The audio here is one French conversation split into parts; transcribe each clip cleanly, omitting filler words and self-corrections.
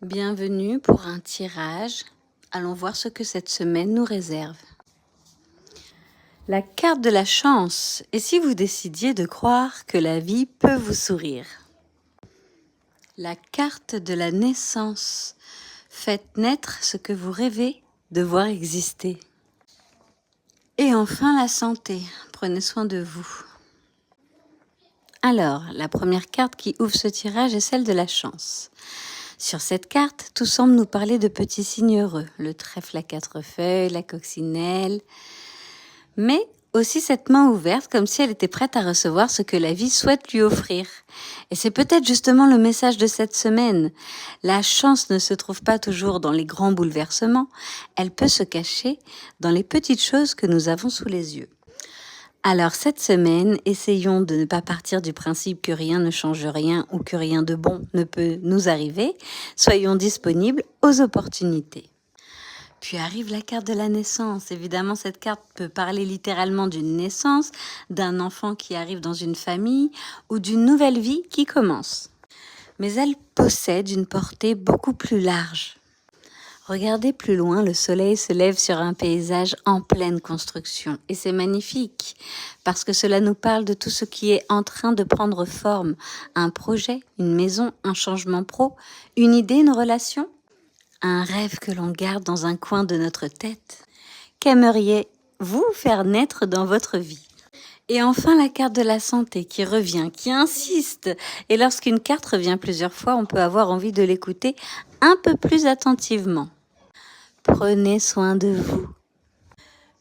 Bienvenue pour un tirage. Allons voir ce que cette semaine nous réserve. La carte de la chance. Et si vous décidiez de croire que la vie peut vous sourire? La carte de la naissance. Faites naître ce que vous rêvez de voir exister. Et enfin la santé. Prenez soin de vous. Alors, la première carte qui ouvre ce tirage est celle de la chance. Sur cette carte, tout semble nous parler de petits signes heureux, le trèfle à 4 feuilles, la coccinelle, mais aussi cette main ouverte comme si elle était prête à recevoir ce que la vie souhaite lui offrir. Et c'est peut-être justement le message de cette semaine. La chance ne se trouve pas toujours dans les grands bouleversements, elle peut se cacher dans les petites choses que nous avons sous les yeux. Alors cette semaine, essayons de ne pas partir du principe que rien ne change rien ou que rien de bon ne peut nous arriver. Soyons disponibles aux opportunités. Puis arrive la carte de la naissance. Évidemment, cette carte peut parler littéralement d'une naissance, d'un enfant qui arrive dans une famille ou d'une nouvelle vie qui commence. Mais elle possède une portée beaucoup plus large. Regardez plus loin, le soleil se lève sur un paysage en pleine construction. Et c'est magnifique, parce que cela nous parle de tout ce qui est en train de prendre forme. Un projet, une maison, un changement pro, une idée, une relation, un rêve que l'on garde dans un coin de notre tête. Qu'aimeriez-vous faire naître dans votre vie ? Et enfin, la carte de la santé qui revient, qui insiste. Et lorsqu'une carte revient plusieurs fois, on peut avoir envie de l'écouter un peu plus attentivement. Prenez soin de vous.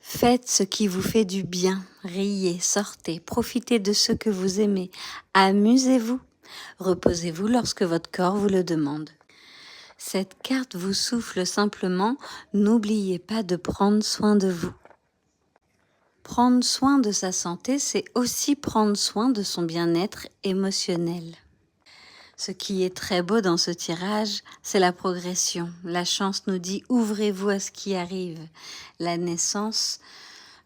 Faites ce qui vous fait du bien. Riez, sortez, profitez de ce que vous aimez. Amusez-vous. Reposez-vous lorsque votre corps vous le demande. Cette carte vous souffle simplement, n'oubliez pas de prendre soin de vous. Prendre soin de sa santé, c'est aussi prendre soin de son bien-être émotionnel. Ce qui est très beau dans ce tirage, c'est la progression. La chance nous dit « ouvrez-vous à ce qui arrive ». La naissance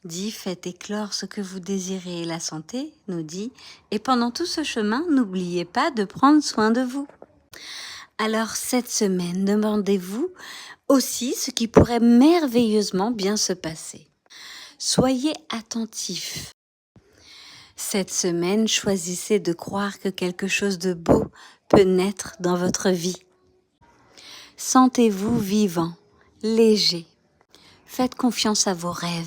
dit « faites éclore ce que vous désirez ». Et la santé nous dit « et pendant tout ce chemin, n'oubliez pas de prendre soin de vous ». Alors cette semaine, demandez-vous aussi ce qui pourrait merveilleusement bien se passer. Soyez attentifs. Cette semaine, choisissez de croire que quelque chose de beau peut naître dans votre vie. Sentez-vous vivant, léger. Faites confiance à vos rêves.